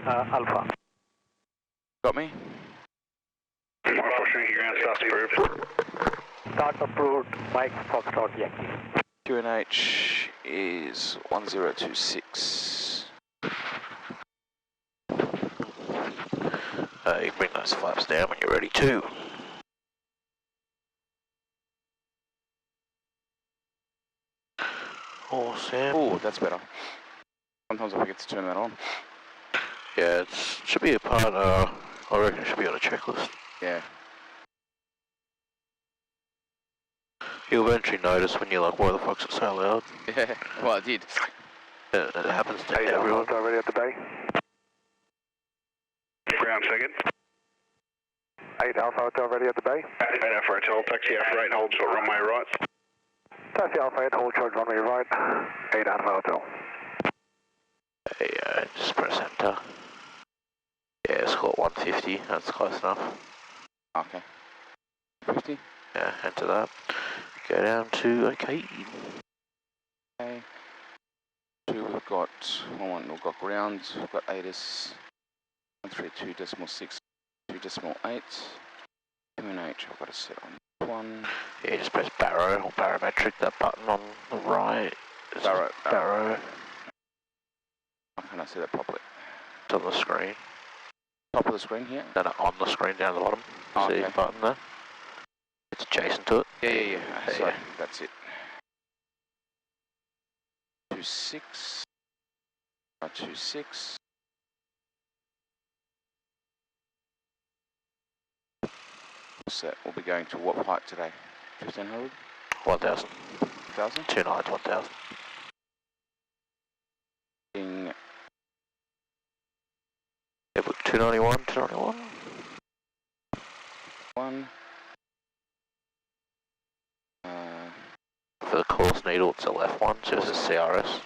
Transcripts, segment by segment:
Alpha. Got me? Alpha, Shanky ground, start approved. Start approved, Mike Foxtrot Yankee. QNH is 1026. You bring those flaps down when you're ready too. Awesome. Oh, that's better. Sometimes I forget to turn that on. Yeah, it should be a part, I reckon it should be on a checklist. Yeah. You'll eventually notice when you're like, why the fuck's it so loud? Yeah, well I did. It happens to everyone. Already at the bay. Ground second. 8 Alpha Hotel ready at the bay. 8 Alpha Hotel, taxi Alpha 8, hold short runway right. Taxi Alpha 8, hold short runway right. 8 Alpha Hotel. Hey, just press enter. Yeah, it's got 150, that's close enough. Okay. 50? Yeah, enter that. Go down to okay. Okay. 2 we've got, 1 we've got grounds, we've got ATIS 132.6, 2.8. QNH, I've got to set on 1. Yeah, just press barrow or barometric, that button on the right. Barrow. How can I see that properly? It's on the screen. Top of the screen here? No, on the screen down the bottom. Oh, see okay. the button there? It's adjacent to it. Yeah. Sorry, yeah. That's it. 26. 26. Set. We'll be going to what height today? 1500? 1000. 1000? 2 nines, 1000. Yeah, put 291, 291. 1. For the course needle, it's a left one, so it's a CRS.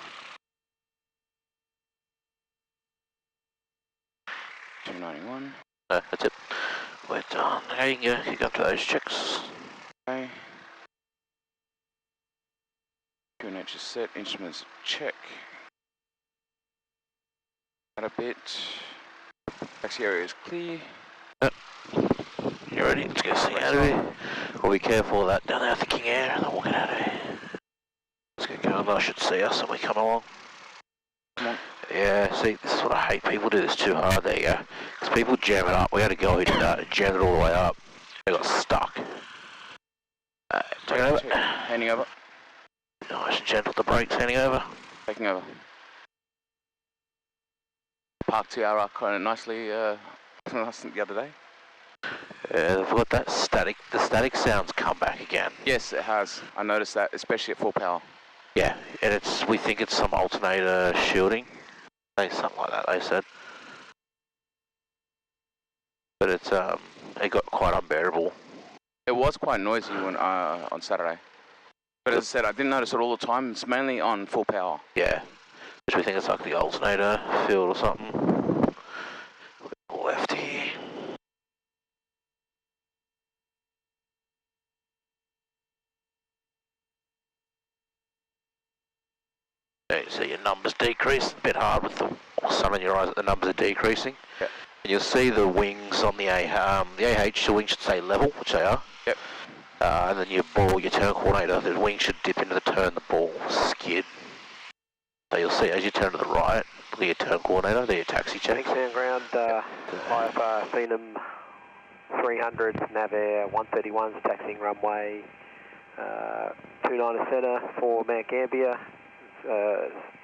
291. That's it. We're done. Now you can go up to those checks. Okay. QNH is set. Instruments check. Add a bit. Taxi area is clear. Yep. You ready? Let's go see out of here. We'll be careful of that down there with the King Air and then we'll get out of here. Let's get going. They should see us when we come along. Come on. Yeah, see, this is what I hate. People do this too hard. There you go. Because people jam it up. We had a girl who did that. Jammed it all the way up. They got stuck. Take it over. Handing over. Nice and gentle. The brakes handing over. Taking over. Parked TRR kind of nicely nice the other day. Yeah, they've got that static. The static sounds come back again. Yes, it has. I noticed that, especially at full power. Yeah, and we think it's some alternator shielding. Something like that, they said. But it got quite unbearable. It was quite noisy when on Saturday. But as I said, I didn't notice it all the time. It's mainly on full power. Yeah, which we think it's like the alternator field or something. Left here. Yeah, you see your numbers decrease. A bit hard with the sun in your eyes that the numbers are decreasing. Yep. And you'll see the wings on the AH wings should stay level, which they are. Yep. And then your ball, your turn coordinator, the wings should dip into the turn, the ball skid. So you'll see as you turn to the right, look at your turn coordinator, there your taxi check. Thanks, ground, IFR Phenom 300, nav air 131's taxiing runway 29 centre for Mount Gambier.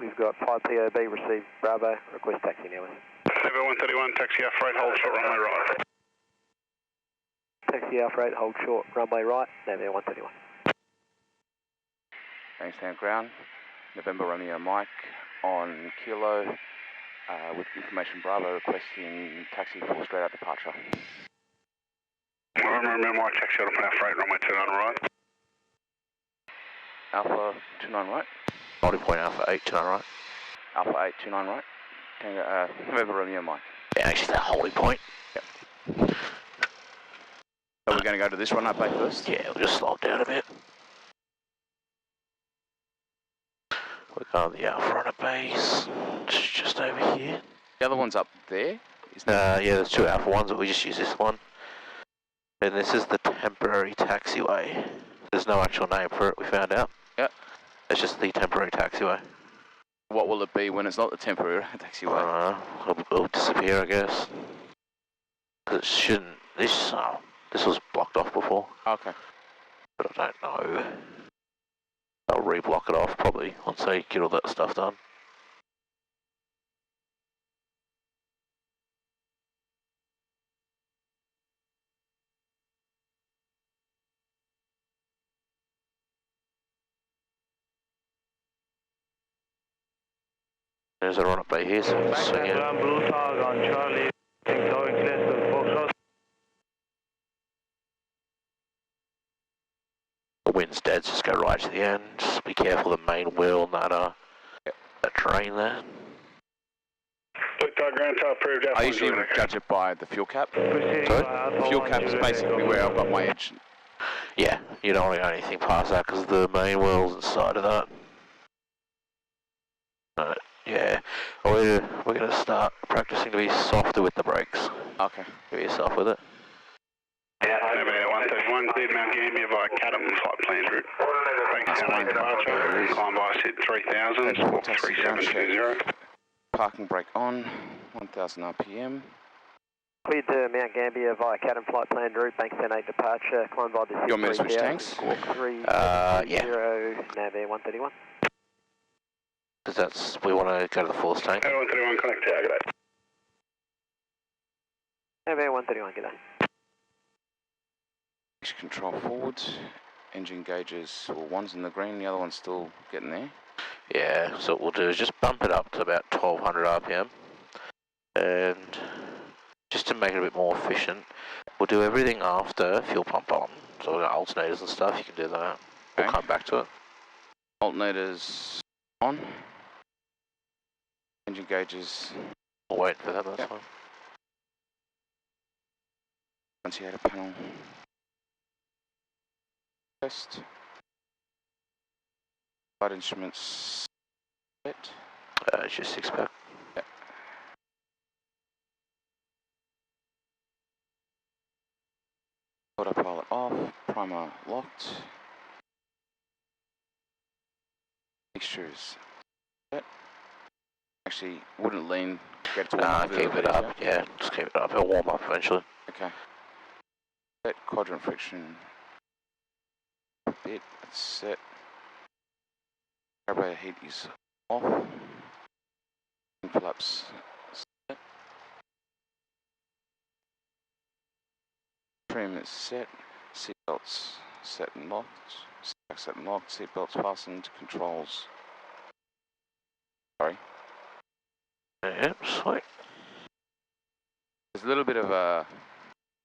We've got 5 POB, received Bravo, request taxi now. 131, taxi Alpha 8, hold short runway right. Taxi Alpha 8, hold short runway right, nav air 131. Thanks, stand ground. November Romeo Mike on Kilo with information Bravo requesting taxi for straight out departure. Romeo Mike, taxi Alpha 8, runway 29 right. Alpha 29 right. Multi-point Alpha 8, turn right. Alpha 8, 29 right. November Romeo Mike. Yeah, actually that holding point. Yep. So we're going to go to this runway bay first? Yeah, we'll just slow it down a bit. We're going to the Alpha runner base. It's just over here. The other one's up there, isn't it? Yeah, there's two Alpha ones, but we just use this one. And this is the temporary taxiway. There's no actual name for it, we found out. Yep. It's just the temporary taxiway. What will it be when it's not the temporary taxiway? It'll disappear, I guess. Because it shouldn't. This was blocked off before. Okay. But I don't know. They'll re-block it off probably once they get all that stuff done. There's a run up bay here, so we'll swing in. Blue tag on Charlie, going clear to Foxtrot. The wind's dead, so just go right to the end. Just be careful of the main wheel and that drain there. Blue tag, ground tail approved. I usually judge it by the fuel cap. Sorry? Fuel cap's basically where I've got my edge. Yeah, you don't want to go anything past that because the main wheel's inside of that. Yeah, we're going to start practicing to be softer with the brakes. Okay. Give yourself with it. Navigator 131, cleared Mount Gambier via Cadam flight planned route. Thanks, Canada departure. Climb by set 3000, squawk 3720. Parking brake on, 1000 RPM. Cleared to Mount Gambier via Cadam flight planned route, bank 10-8 departure, climb by the You want me to switch tanks? Squawk 3, yeah. 0, nav air 131. Because we want to go to the fullest tank. Air 131, connect tower, g'day. Nav air 131, g'day. Control forward, engine gauges, well, one's in the green, the other one's still getting there. Yeah, so what we'll do is just bump it up to about 1200 RPM. And just to make it a bit more efficient, we'll do everything after fuel pump on. So we've got alternators and stuff, you can do that. We'll come back to it. Alternators on. Engine gauges. We'll wait for that, that's fine. Annunciator panel. Test. Flight instruments set. It's just 6-pack. Yep. Autopilot off. Primer locked. Mixtures set. Actually, wouldn't lean. Get it to warm up. Keep it up, yeah, just keep it up. It'll warm up eventually. Okay. Set quadrant friction. Bit, it's set. Carburetor heat is off. Flaps set. Trim is set. Seatbelts set and locked. Seatbelts set and locked. Seatbelts fastened. Controls. Sorry. Yep, sweet. There's a little bit of a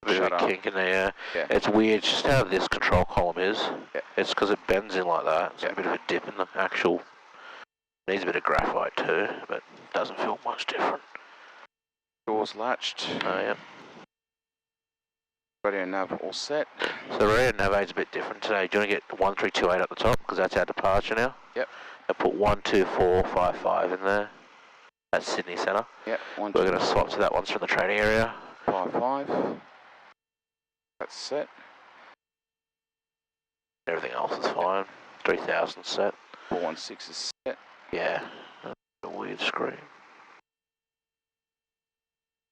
Bit of a kink in there. Yeah. It's weird just how this control column is. Yeah. It's because it bends in like that. It's a bit of a dip in the actual. Needs a bit of graphite too, but doesn't feel much different. doors latched. Oh, yeah. Radio nav all set. So the radio navigate's a bit different today. Do you want to get 1328 at the top, because that's our departure now? Yep. And put 12455 in there. That's Sydney Centre. Yep. We're going to swap to that once from the training area. 55. That's set. Everything else is fine. 3000 set. 416 is set. Yeah. That's a weird screen.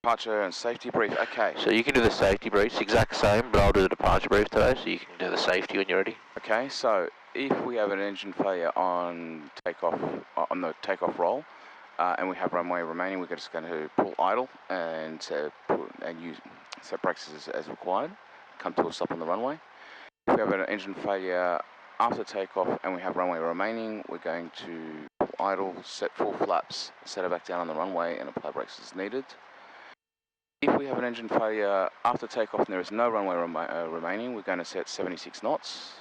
Departure and safety brief. Okay. So you can do the safety briefs, exact same, but I'll do the departure brief today, so you can do the safety when you're ready. Okay, so if we have an engine failure on takeoff, on the takeoff roll, and we have runway remaining, we're just going to pull idle and use set brakes as required. Come to a stop on the runway. If we have an engine failure after takeoff and we have runway remaining, we're going to pull idle, set full flaps, set it back down on the runway, and apply brakes as needed. If we have an engine failure after takeoff and there is no runway remaining, we're going to set 76 knots.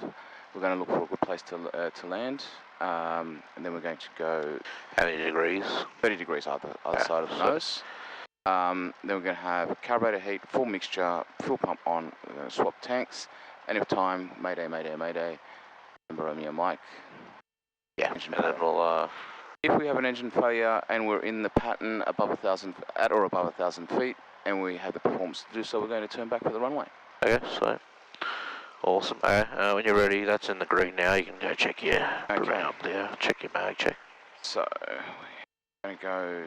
We're going to look for a good place to land, and then we're going to go... How many degrees? 30 degrees either side of the nose. Then we're going to have carburetor heat, full mixture, fuel pump on, we're going to swap tanks, and if time, mayday, mayday, mayday, Romeo Mike. Yeah, and then we'll If we have an engine failure and we're in the pattern above 1,000, at or above 1,000 feet, and we have the performance to do so, we're going to turn back for the runway. Okay, so awesome. Okay, when you're ready, that's in the green now. You can go check your Okay. up there. Check your mag check. So we're going to go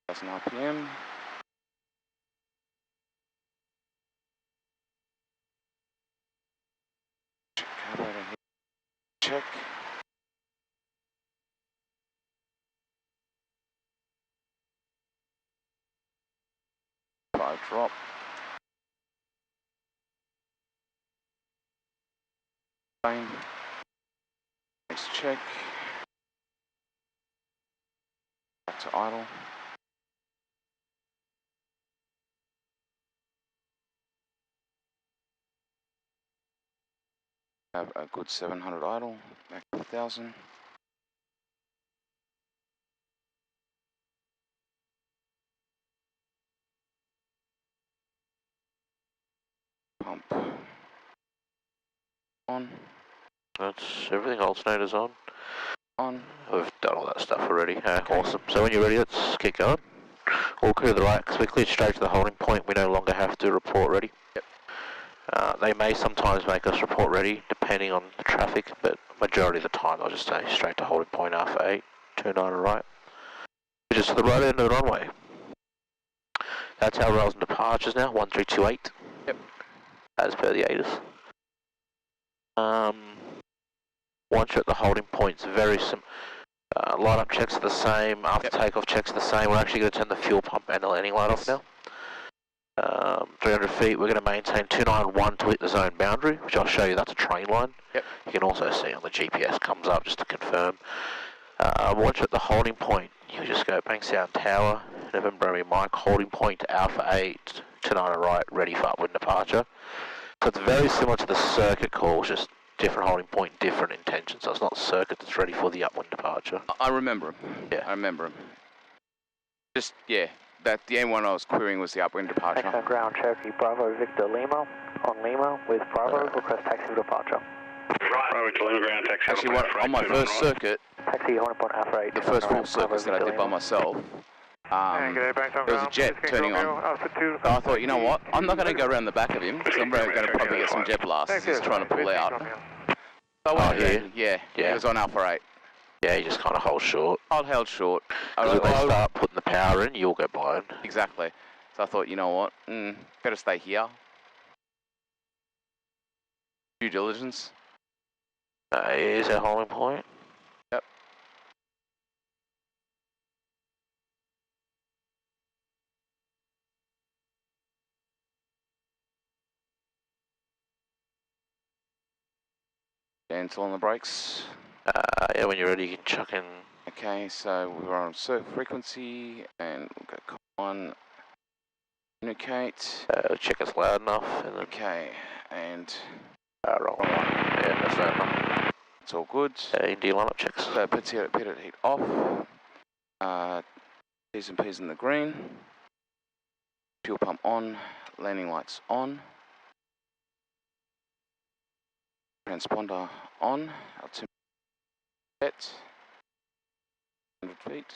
1,000 RPM. Check. Five drop. Fine. Next check. Back to idle. Have a good 700 idle. Back to 1,000. Pump on. That's everything. Alternators on. On. We've done all that stuff already. Okay. Awesome. So when you're ready, let's kick going. All clear to the right, because we cleared straight to the holding point. We no longer have to report ready. Yep. They may sometimes make us report ready, depending on the traffic, but majority of the time I'll just stay straight to holding point Alpha 8, 29 right. Just to the right end of the runway. That's our rails and departures now, 1328. Yep. As per the ATIS. Once you're at the holding points, very simple. Line up checks are the same, after takeoff checks are the same. We're actually going to turn the fuel pump and the landing light off now. 300 feet, we're going to maintain 291 to hit the zone boundary, which I'll show you, that's a train line. Yep. You can also see on the GPS comes up just to confirm. Once you're at the holding point, you just go Bankstown Tower, November Romeo Mike, holding point to Alpha 8, 29 right, ready for upwind departure. So it's very similar to the circuit calls, just different holding point, different intention. So it's not circuit that's ready for the upwind departure. I remember him. Yeah. I remember him. Just, yeah, that the M1 I was querying was the upwind departure. Excellent ground, Cherokee Bravo Victor Lima. On Lima with Bravo, request taxi to departure. Bravo to Lima ground taxi. Actually, on my first circuit, Taxi holding point Alpha 8. the first full circuits that I did by myself, there was a jet turning on. I thought, you know what, I'm not going to go around the back of him, because I'm going to probably get some jet blasts as he's trying to pull out. So I went in, yeah, it was on Alpha 8. Yeah, you just kind of hold short. I held short. As they start putting the power in, you'll get blown. Exactly. So I thought, you know what, better stay here. Due diligence. Here's our holding point. Yep. Cancel on the brakes. Yeah, when you're ready, you can chuck in. Okay, so we're on circle frequency, and we'll go call on communicate. Check it's loud enough, and then Okay, and roll on. Yeah, that's loud enough. it's all good. Indy lineup checks. So pit heat off. T's and P's in the green. Fuel pump on. Landing lights on. Transponder on. Altimeter set. 100 feet.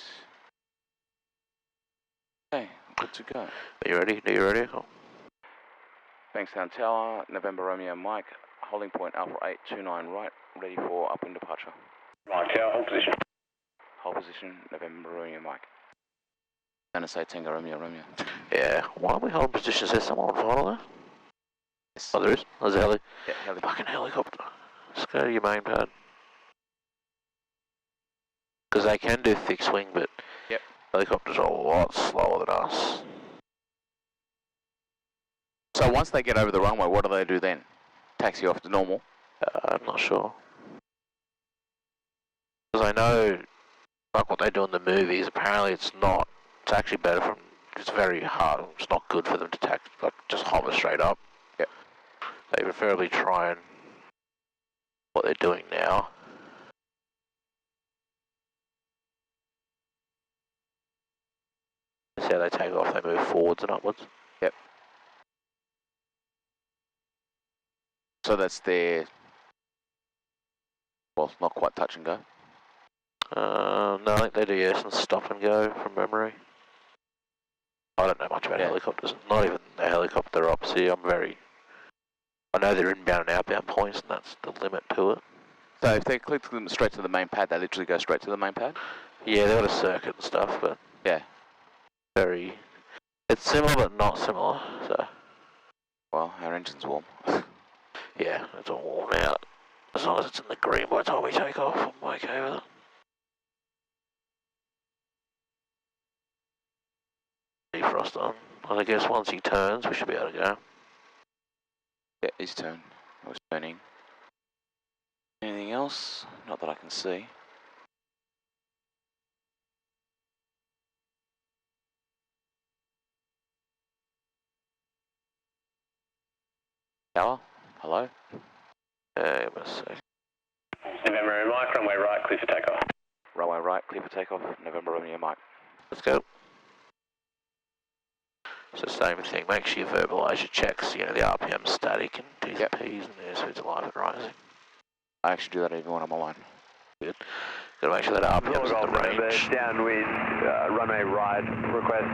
Okay, good to go. Are you ready? Are you ready? Cool. Bankstown Tower, November Romeo Mike, holding point Alpha 829 right, ready for upwind departure. Right, tower, hold position. Hold position, November Romeo Mike. I'm going to say Tango Romeo Romeo. Yeah, why don't we hold position? Is there someone on final there? Yes. Oh, there is? There's a heli. Yeah, heli. Fucking helicopter. Let's go to your main pad. Because they can do fixed wing, but yep. Helicopters are a lot slower than us. So once they get over the runway, what do they do then? Taxi off to normal? I'm not sure. Because I know, like what they do in the movies, apparently it's not. It's actually better for them. It's very hard. It's not good for them to taxi, like just hover straight up. Yep. They preferably try and what they're doing now. See how they take off, they move forwards and upwards. Yep. So that's their Well, not quite touch and go. No, I think they do some stop and go from memory. I don't know much about helicopters. Not even the helicopter ops here. I know they're inbound and outbound points, and that's the limit to it. So if they click them straight to the main pad, they literally go straight to the main pad? Yeah, they've got a circuit and stuff, but yeah, it's similar but not similar. So, well, our engine's warm. yeah, it's all warm out. As long as it's in the green by the time we take off, I'm okay with it. Defrost on. And I guess once he turns, we should be able to go. Yeah, his turn. I was turning. Anything else? Not that I can see. Tower? Hello? Give me a sec. November Mike, runway right, clear for takeoff. Runway right, clear for takeoff. November Romeo Mike. Let's go. So same thing, make sure you verbalise your checks, the RPM static and T's and P's and the airspeed's alive and rising. I actually do that even when I'm alone. Good. Gotta make sure that RPM's in the range. Downwind, runway right, request,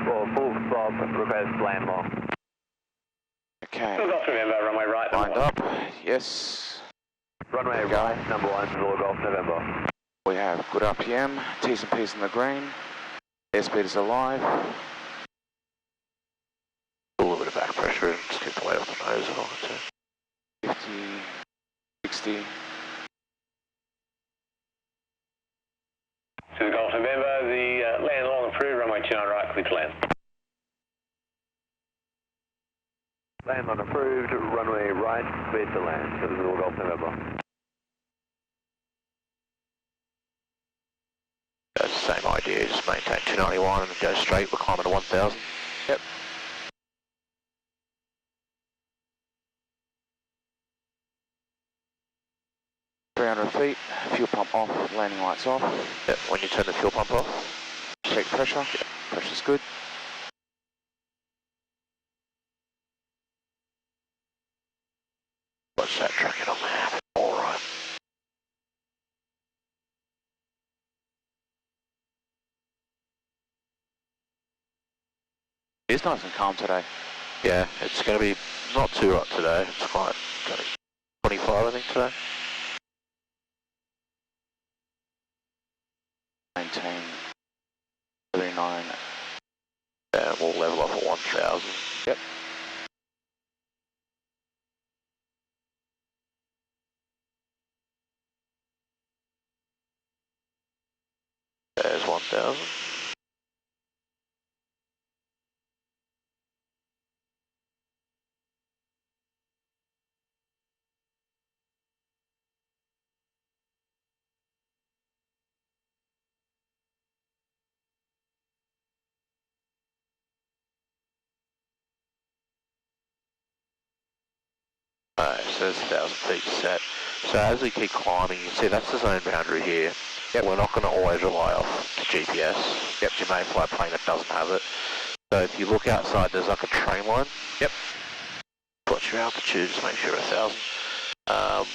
or full stop, request land long. Okay. Full Golf November, runway right. Lined up, yes. Runway right, number 1, Full Golf November. We have good RPM, T's and P's in the green. Airspeed is alive. A little bit of back pressure and just get the weight off the nose and all that too. 50, 60. To the Golf November, the land long approved, runway 29 right, clear to land. Land on approved, runway right, clear to land. So this is Full Golf November. That's the same idea, just maintain 291 and go straight, we're climbing to 1000. Yep. feet, fuel pump off, landing lights off. Yep, when you turn the fuel pump off. Check pressure. Yep. Pressure's good. What's that tracking on there? Alright. It's nice and calm today. Yeah, it's going to be not too hot today. It's quite 25 I think today. Maintain 39. And we'll level off at 1000. Yep. There's 1000. So there's 1000 feet set. So as we keep climbing, you can see that's the zone boundary here. Yep. We're not going to always rely off the GPS. Yep. You may fly a plane that doesn't have it. So if you look outside, there's like a train line. Yep. Put your altitude, just make sure 1000.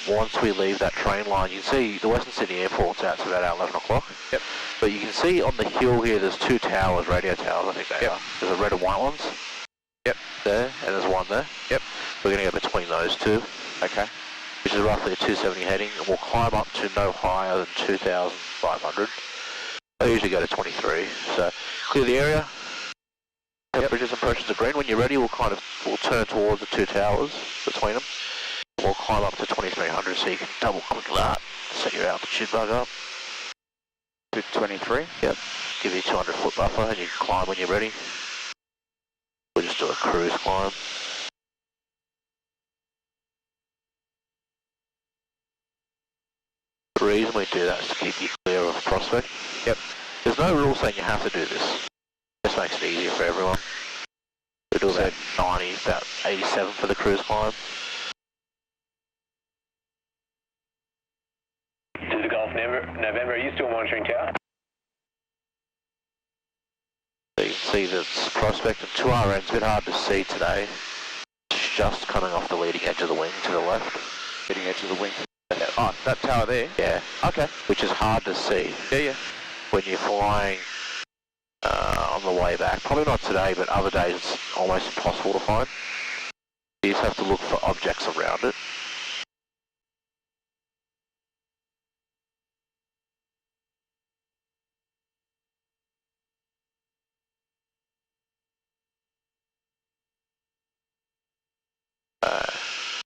Once we leave that train line, you can see the Western Sydney Airport's out to about 11 o'clock. Yep. But you can see on the hill here, there's two towers, radio towers, I think they are. There's a red and white ones. Yep. There, and there's one there. Yep. We're going to go between those two. Okay. Which is roughly a 270 heading, and we'll climb up to no higher than 2,500. I usually go to 23, so clear the area. Temperatures and pressures are green. When you're ready, we'll turn towards the two towers between them. We'll climb up to 2,300, so you can double click that, set your altitude bug up. To 23? Yep. Give you a 200 foot buffer, and you can climb when you're ready. We'll just do a cruise climb. The reason we do that is to keep you clear of prospect. Yep. There's no rule saying you have to do this. This makes it easier for everyone. We do about 90, about 87 for the cruise climb. To the Golf November, are you still monitoring tower? So you can see that's prospect and 2RN's a bit hard to see today. It's just coming off the leading edge of the wing to the left. Leading edge of the wing. Oh, that tower there? Yeah. Okay. Which is hard to see. Yeah. When you're flying on the way back. Probably not today, but other days it's almost impossible to find. You just have to look for objects around it.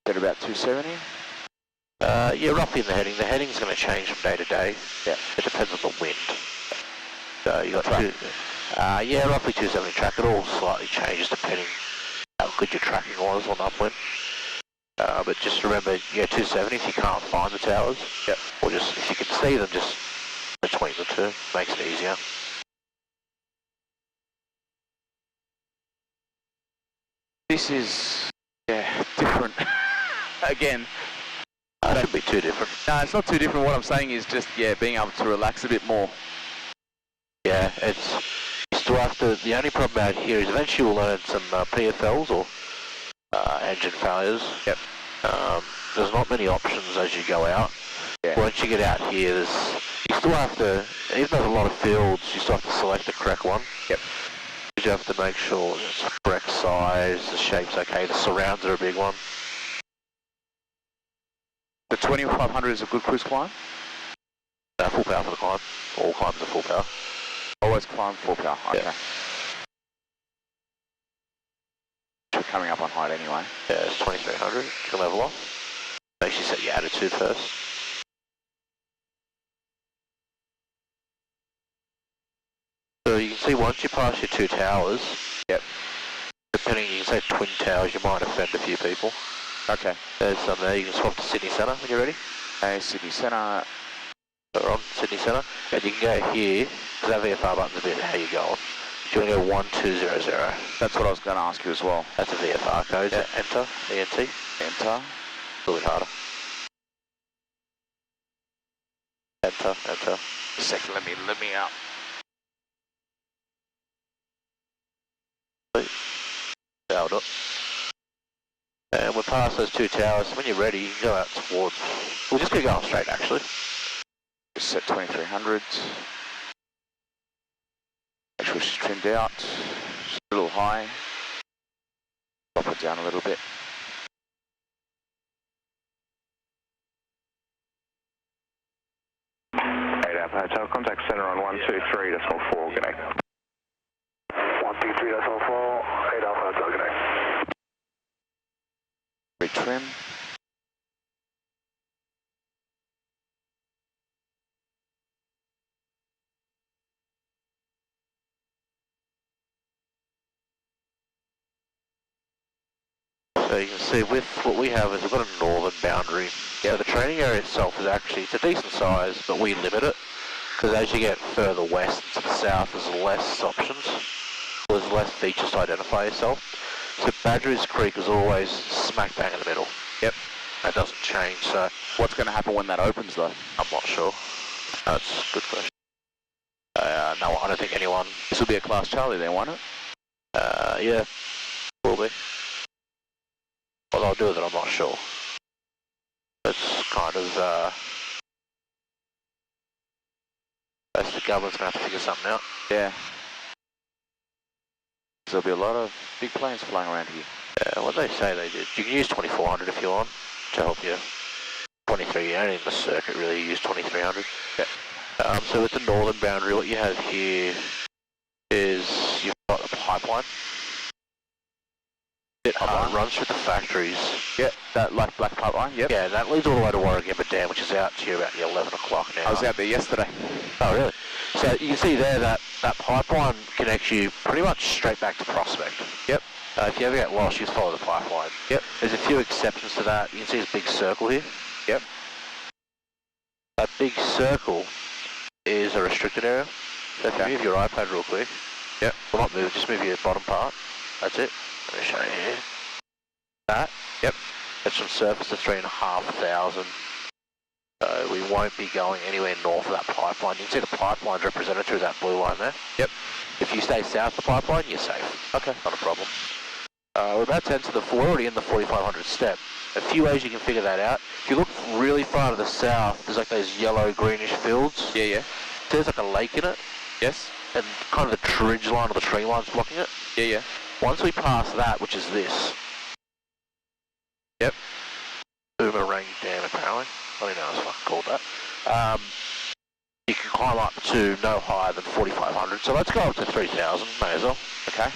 At about 270? Yeah, roughly in the heading. The heading's going to change from day to day. Yeah. It depends on the wind. So you got yeah, roughly 270 track. It all slightly changes depending how good your tracking was on upwind. But just remember, yeah, 270 if you can't find the towers. Yep. Or just if you can see them, just between the two makes it easier. This is, yeah, different. Again. It shouldn't be too different. No, it's not too different. What I'm saying is just, yeah, being able to relax a bit more. Yeah, it's, you still have to, the only problem out here is eventually you'll learn some PFLs or engine failures. Yep. There's not many options as you go out. Yeah. Once you get out here, you still have to, even though there's a lot of fields, you still have to select the correct one. Yep. You have to make sure it's the correct size, the shape's okay, the surrounds are a big one. The 2500 is a good cruise climb? Full power for the climb. All climbs are full power. Always climb full power, okay. Yeah. We're coming up on height anyway. Yeah, it's 2300, you can level off. Make sure you set your attitude first. So you can see once you pass your two towers, yep. Depending, you can say twin towers, you might offend a few people. Okay. There's some there, you can swap to Sydney Centre when you're ready. Okay, Sydney Centre. So we're on Sydney Centre, and you can go here, because that VFR button's a bit how you go on. So you want to go 1200. That's what I was going to ask you as well. That's a VFR code, yep. Enter, ENT. Enter. A little bit harder. Enter. A second, let me out. Dialed up. And we're past those two towers. When you're ready, you can go out towards. We'll just keep going straight actually. Just set 2300. Make sure she's trimmed out. Just a little high. Drop it down a little bit. Hotel, contact center on 123.4, good night. 123.4, 8 Alpha Hotel, good night. Retrim. So you can see with what we have is we've got a northern boundary. Yeah. So the training area itself is actually, it's a decent size, but we limit it. Because as you get further west to the south, there's less options. There's less features to identify yourself. So Badgerys Creek is always smack bang in the middle. Yep. That doesn't change, so... What's going to happen when that opens though? I'm not sure. That's a good question. No, I don't think anyone... This will be a Class Charlie then, won't it? Yeah, will be. What I'll do with it, I'm not sure. It's kind of, the government's going to have to figure something out. Yeah. There'll be a lot of big planes flying around here. Yeah, what they say they did. You can use 2400 if you want to help you. 23, only in the circuit really use 2300. Yeah. So with the northern boundary, what you have here is you've got a pipeline. It runs through the factories. Yeah, that like black pipeline, yep. Yeah, that leads all the way to Warragamba Dam, which is out here about 11 o'clock now. I was out there yesterday. Oh, really? So you can see there that pipeline connects you pretty much straight back to Prospect. Yep. If you ever get lost, you just follow the pipeline. Yep. There's a few exceptions to that. You can see this big circle here. Yep. That big circle is a restricted area. So if you move your iPad real quick. Yep. Well, not move, just move your bottom part. That's it. Let me show you here. That. Yep. That's from surface to 3,500. So we won't be going anywhere north of that pipeline. You can see the pipeline's represented through that blue line there. Yep. If you stay south of the pipeline, you're safe. Okay. Not a problem. We're about to enter we're already in the 4500 step. A few ways you can figure that out. If you look really far to the south, there's like those yellow greenish fields. Yeah, yeah. There's like a lake in it. Yes. And kind of the ridge line or the tree line's blocking it. Yeah, yeah. Once we pass that, which is this. Yep. Boomerang Dam, apparently. I don't know what it's fucking called that. You can climb up to no higher than 4,500. So let's go up to 3,000, may as well. Okay.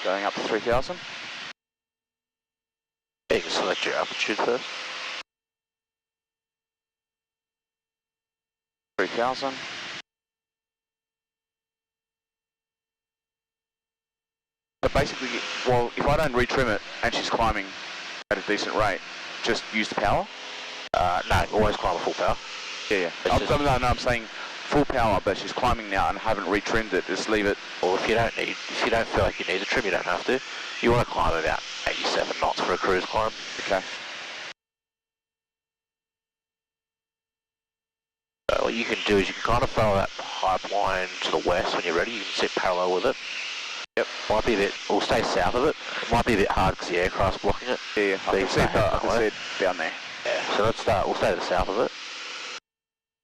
Going up to 3,000. Yeah, you can select your altitude first. 3,000. So basically, well, if I don't retrim it and she's climbing at a decent rate, just use the power? No, always climb at full power. Yeah, yeah. I'm saying full power, but she's climbing now and haven't retrimmed it. Just leave it. Or if you don't feel like you need the trim, you don't have to. You want to climb about 87 knots for a cruise climb. Okay. So what you can do is you can kind of follow that pipeline to the west when you're ready. You can sit parallel with it. Yep. Might be a bit. We'll stay south of it. It might be a bit hard because the aircraft's blocking it. Yeah, yeah. I can see it down there. Yeah. So let's start. We'll stay to the south of it.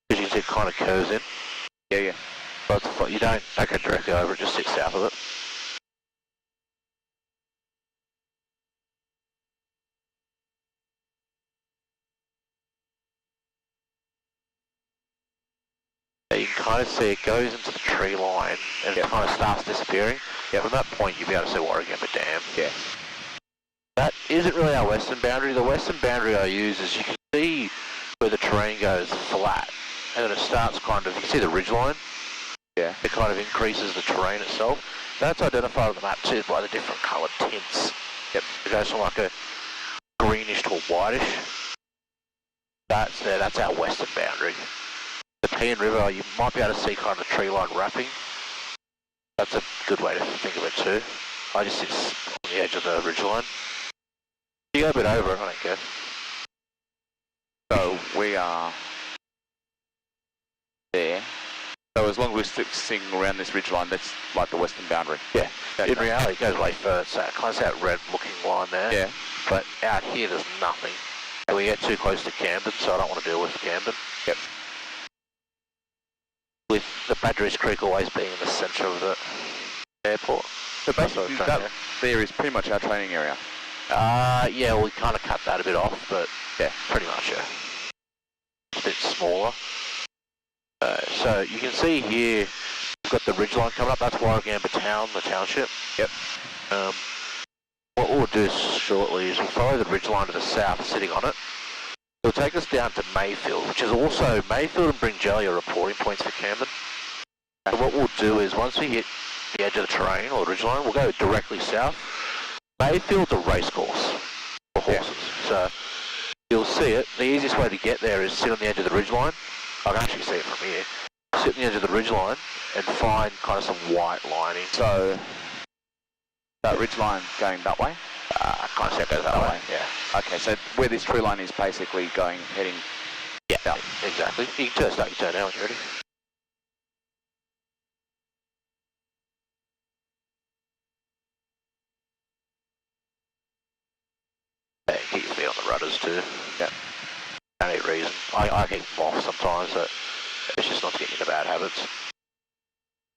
Because you can see it kind of curves in. Yeah, yeah. But you don't go directly over it. Just sit south of it. You can kind of see it goes into the tree line and it kind of starts disappearing. Yeah. From that point, you'll be able to see Warragamba Dam. Yeah. That isn't really our western boundary. The western boundary I use is you can see where the terrain goes flat, and then it starts kind of, you can see the ridge line. Yeah. It kind of increases the terrain itself. That's identified on the map too by the different coloured tints. Yep. It goes from like a greenish to a whitish. That's there. That's our western boundary. The Pean River, you might be able to see kind of the tree line wrapping. That's a good way to think of it too. I just sit on the edge of the ridge line. You go a bit over it, I don't care. So we are there. So as long as we're sitting around this ridge line, that's like the western boundary. Yeah. Okay. In reality, it goes way further. So it kind of that red looking line there. Yeah. But out here, there's nothing. And we get too close to Camden, so I don't want to deal with Camden. Yep. With the Badgerys Creek always being in the centre of the airport. So basically that there is pretty much our training area. Yeah, we kind of cut that a bit off, but yeah, pretty much, yeah. It's a bit smaller. So you can see here, we've got the ridge line coming up. That's Warragamba Town, the township. Yep. What we'll do shortly is we'll follow the ridge line to the south, sitting on it. It'll take us down to Mayfield, which is also, Mayfield and Bringelly are reporting points for Camden. And what we'll do is, once we hit the edge of the terrain, or the ridgeline, we'll go directly south. Mayfield's a race course for horses, so you'll see it. The easiest way to get there is sit on the edge of the ridgeline. I can actually see it from here. Sit on the edge of the ridgeline and find kind of some white lining. So, that ridgeline going that way? Kind of see it goes that way, yeah. Okay, so where this tree line is basically heading south. Exactly. You can start your turn now when you're ready. Yeah, keep your feet on the rudders too. Yeah. No need reason. I keep them off sometimes, but it's just not to get into bad habits.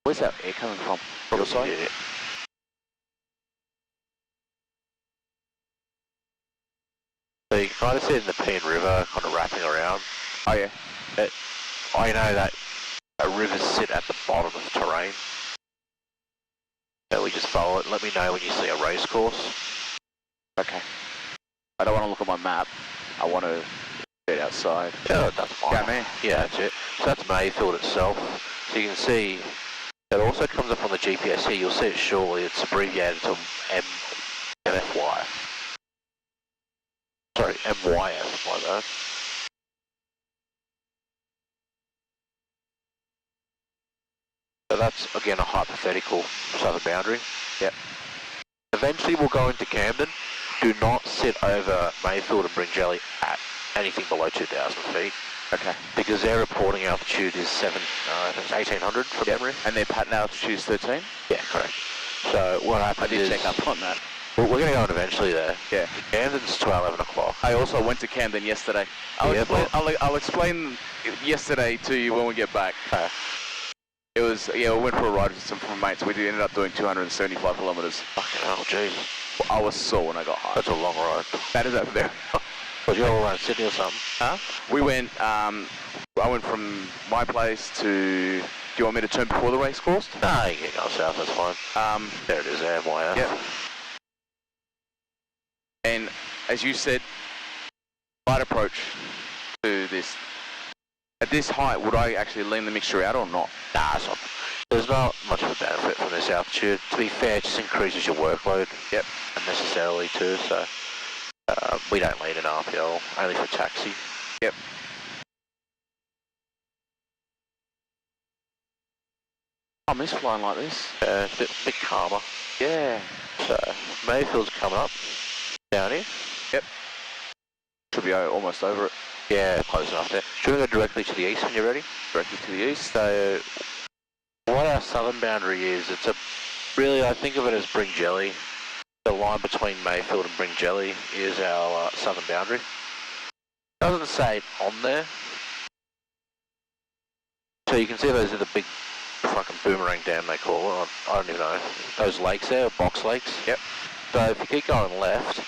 Where's that air coming from? From your side? Yeah. So you can kind of see it in the Pean River, kind of wrapping around. Oh yeah. I know that rivers sit at the bottom of the terrain. So we just follow it. Let me know when you see a race course. Okay. I don't want to look at my map. I want to get outside. Yeah, that's fine. Down there? Yeah, that's it. So that's Mayfield itself. So you can see it also comes up on the GPS here. You'll see it shortly. It's abbreviated to MFY. Sorry, MYF, like that. So that's, again, a hypothetical southern boundary. Yep. Eventually we'll go into Camden. Do not sit over Mayfield and Bringelly at anything below 2,000 feet. Okay. Because their reporting altitude is 1,800 from memory. And their pattern altitude is 13? Yeah, correct. So what happens is... I did check up on that. Well, we're going to go on eventually there. Yeah. Camden's to 11 o'clock. I also went to Camden yesterday. I'll explain yesterday to you when we get back. Okay. It was, we went for a ride with some mates. We ended up doing 275 kilometres. Fucking hell, jeez. I was sore when I got home. That's a long ride. That is a very Was you all around Sydney or something? Huh? We went, I went from my place to, do you want me to turn before the race course? Nah, you can go south, that's fine. There it is, there, MYF. Yeah. And as you said, light approach to this. At this height, would I actually lean the mixture out or not? Nah, it's not. There's not much of a benefit from this altitude. To be fair, it just increases your workload. Yep. Unnecessarily too, so we don't lean in RPL, only for taxi. Yep. I miss flying like this. It's a bit calmer. Yeah. So, Mayfield's coming up down here. Yep. Should be almost over it. Yeah, close enough there. Should we go directly to the east when you're ready? Directly to the east. So, what our southern boundary is, it's a really, I think of it as Bringelly. The line between Mayfield and Bringelly is our southern boundary. Doesn't say it on there. So you can see those are the big fucking boomerang dam they call it. I don't even know. Those lakes there, box lakes. Yep. So if you keep going left,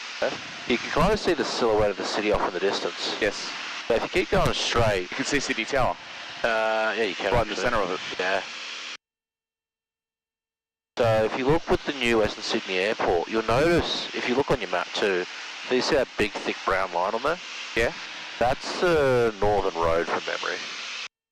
you can kind of see the silhouette of the city off in the distance. Yes. So if you keep going straight... You can see Sydney Tower. Yeah, you can. Right in the centre of it. Yeah. So if you look with the new Western Sydney Airport, you'll notice, if you look on your map too, so you see that big thick brown line on there? Yeah. That's the Northern Road from memory.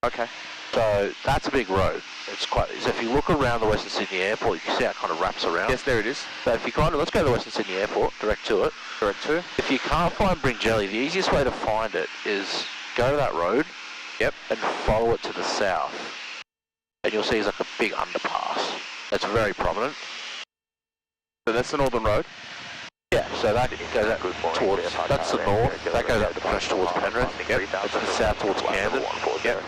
Okay. So that's a big road. It's quite. So if you look around the Western Sydney Airport, you can see how it kind of wraps around. Yes, there it is. So if you kind of, let's go to the Western Sydney Airport, direct to it. Direct to. If you can't find Bringelly, the easiest way to find it is go to that road. Yep. And follow it to the south, and you'll see it's like a big underpass. That's very prominent. So that's the Northern Road. Yeah, so that goes out towards, that's the north, that goes out pretty much towards Penrith. Yep. It's the south towards Camden. Yep.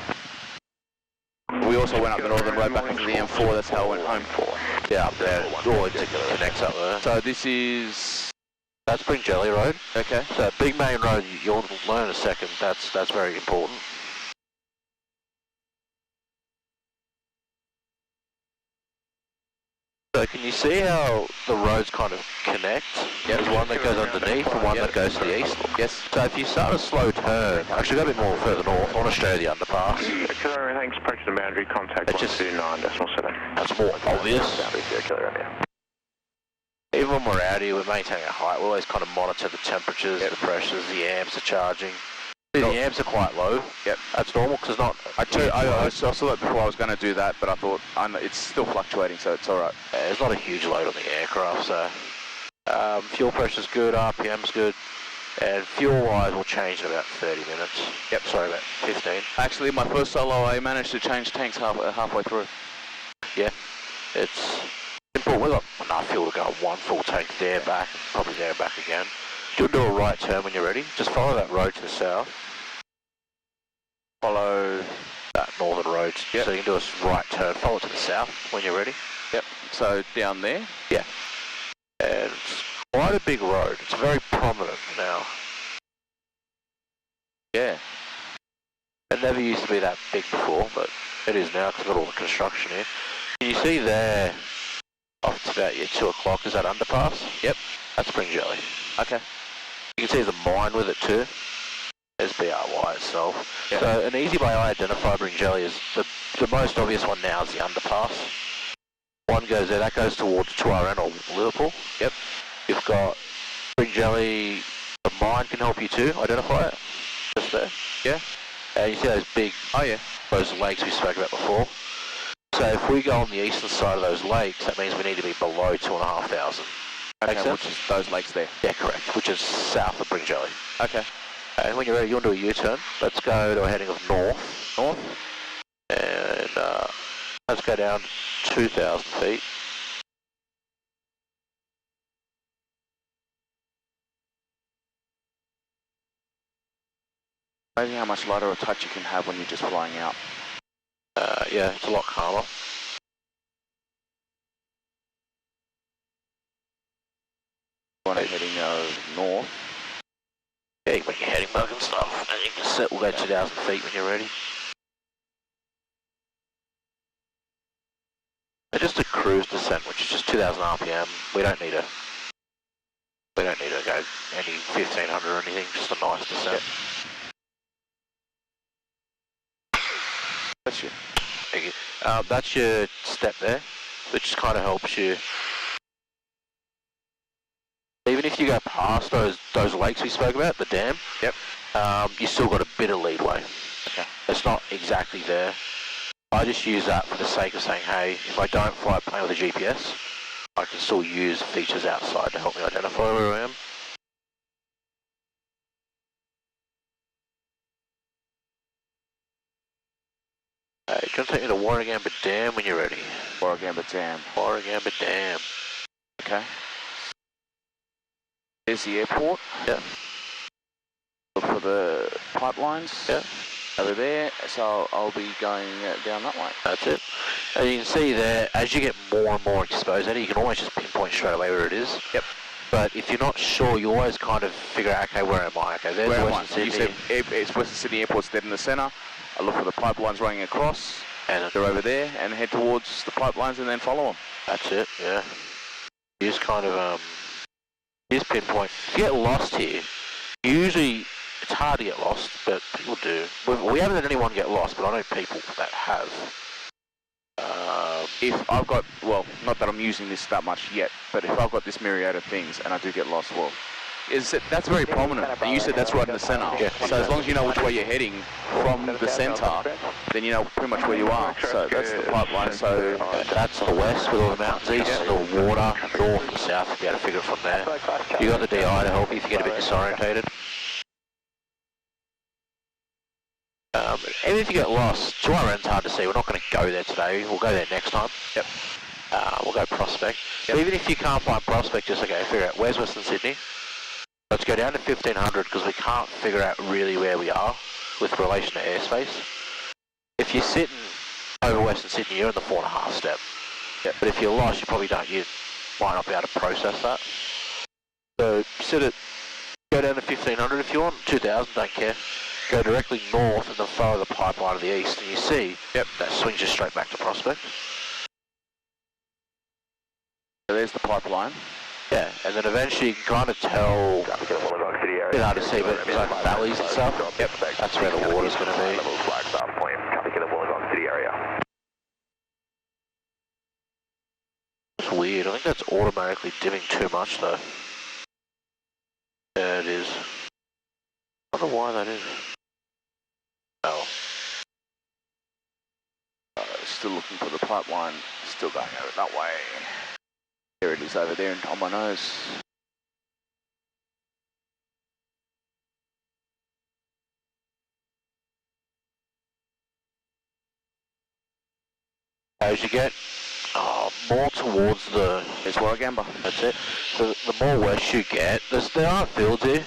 We also went up the Northern Road back into the M4, that's how I went home. Yeah, up there, all it connects up there. So this is... That's Bringelly Road. Okay. So big main road, you'll learn in a second, that's very important. So can you see how the roads kind of connect? Yep. There's one that goes underneath and one that goes to the east. Yes. So if you start a slow turn, actually go a bit more further north, I want to show you the underpass. Killer, thanks, approach the boundary, contact It's just 129.7. That's more obvious. Even when we're out here, we're maintaining a height. We always kind of monitor the temperatures, the pressures, the amps are charging. The amps are quite low. Yep. That's normal because not... I saw that before I was going to do that, but I thought it's still fluctuating, so it's alright. Yeah, there's not a huge load on the aircraft, so... fuel pressure's good, RPM's good, and fuel-wise will change in about 30 minutes. Yep. Sorry, about 15. Actually, my first solo, I managed to change tanks halfway through. Yeah, it's simple. We've got enough fuel to go on one full tank there, back, probably there, back again. You'll do a right turn when you're ready. Just follow that road to the south. Follow that northern road. Yep. So you can do a right turn. Follow it to the south when you're ready. Yep. So down there? Yeah. And it's quite a big road. It's very prominent now. Yeah. It never used to be that big before, but it is now because we've got all the construction here. Can you see there, off to about 2 o'clock, is that underpass? Yep. That's Bringelly. Okay. You can see there's a mine with it too. There's BRY itself. Yep. So an easy way I identify Bringelly is the most obvious one now is the underpass. One goes there, that goes towards 2RN or Liverpool. Yep. You've got Bringelly, the mine can help you too, identify it. Just there. Yeah. You see those big, those lakes we spoke about before. So if we go on the eastern side of those lakes, that means we need to be below 2,500. Okay, which is those lakes there? Yeah, correct, which is south of Bringelly. Okay. And when you're ready, you want to do a U-turn. Let's go to a heading of north. North. And let's go down 2,000 feet. Amazing how much lighter of touch you can have when you're just flying out. Yeah, it's a lot calmer. Want to heading north? Yeah, when you're heading back and stuff, and you can set, we'll go 2,000 feet when you're ready. And just a cruise descent, which is just 2,000 RPM. We don't need to go any 1,500 or anything. Just a nice descent. That's you. Thank you. That's your step there, which kind of helps you. Even if you go past those lakes we spoke about, the dam, you still got a bit of leadway. Okay. It's not exactly there. I just use that for the sake of saying, hey, if I don't fly a plane with a GPS, I can still use features outside to help me identify where I am. Hey, can I take you to Warragamba Dam when you're ready? Warragamba Dam. Warragamba Dam. Okay. There's the airport. Yeah. Look for the pipelines. Yeah. Over there, so I'll be going down that way. That's it. And you can see there, as you get more and more exposed at it, you can almost just pinpoint straight away where it is. Yep. But if you're not sure, you always kind of figure out, okay, where am I? Okay, there's Western Sydney. You said it's Western Sydney Airport's dead in the centre. I look for the pipelines running across, and they're over there, and head towards the pipelines and then follow them. That's it, yeah. You just kind of, you just pinpoint. If you get lost here, usually it's hard to get lost, but people do. We haven't had anyone get lost, but I know people that have. If I've got, well, not that I'm using this that much yet, but if I've got this myriad of things and I do get lost, well, that's very prominent. And you said that's right in the centre. Yeah. So as long as you know which way you're heading from the centre, then you know pretty much where you are. So that's the pipeline. So that's the west with all the mountains, east, the water, north and south. You'll be able to figure it from there. You got the DI to help you if you get a bit disorientated. Even if you get lost, Tuaren's hard to see. We're not going to go there today. We'll go there next time. Yep. We'll go Prospect. Yep. But even if you can't find Prospect, just okay, figure out where's Western Sydney. Let's go down to 1,500 because we can't figure out really where we are with relation to airspace. If you're sitting over Western Sydney, you're in the 4.5 step. Yep. But if you're lost, you probably don't. You might not be able to process that. So go down to 1,500 if you want. 2,000, don't care. Go directly north and then follow the pipeline to the east, and you see that swings you straight back to Prospect. So there's the pipeline. Yeah, and then eventually you can kind of tell, a bit hard to see, but like valleys and stuff. Yep, that's where the water's going to be. It's weird, I think that's automatically dimming too much though. Yeah, it is. I don't know why that is. Oh. Still looking for the pipeline, still going over that way. There it is over there on my nose. As you get more towards there's Warragamba. That's it. So the more west you get, there aren't fields here,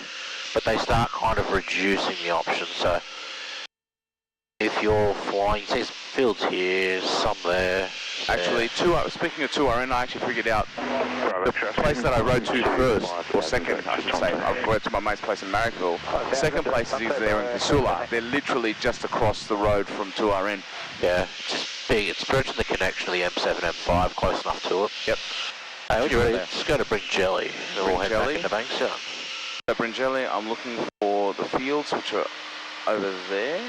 but they start kind of reducing the options. So if you're flying, you see some fields here, some there. Actually, speaking of 2RN, I actually figured out the place that I rode to first, or second, I should say. I rode to my mate's place in Marrickville. The second place is there in Casula. They're literally just across the road from 2RN. Yeah, just big. It's approaching the connection to the M7, M5, close enough to it. Yep. Hey, when you're ready, just go to Bringelly. We'll head back into Banks, yeah. So Bringelly, I'm looking for the fields, which are over there.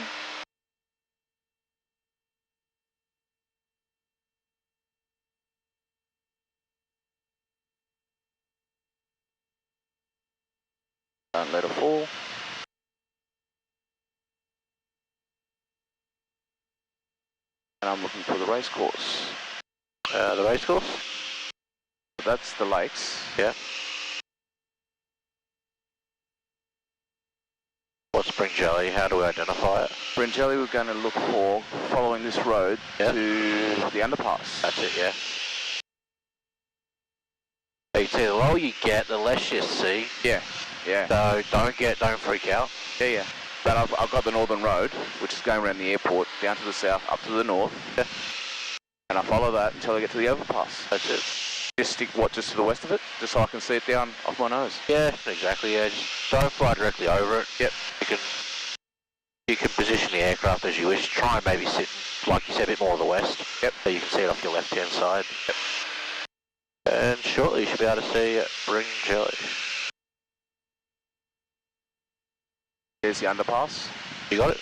Don't let it fall. And I'm looking for the race course. The race course? That's the lakes. Yeah. What's Bringelly? How do we identify it? Bringelly we're going to look for following this road to the underpass. That's it, yeah. You see, the lower you get, the less you see. Yeah, yeah. So don't freak out. Yeah, yeah. But I've got the northern road, which is going around the airport, down to the south, up to the north. Yeah. And I follow that until I get to the overpass. That's it. Just stick just to the west of it, just so I can see it down off my nose. Yeah, exactly. Yeah, just don't fly directly over it. Yep. You can position the aircraft as you wish. Try and maybe sit, like you said, a bit more to the west. Yep. So you can see it off your left-hand side. Yep. And shortly you should be able to see Ring Jelly. There's the underpass. You got it?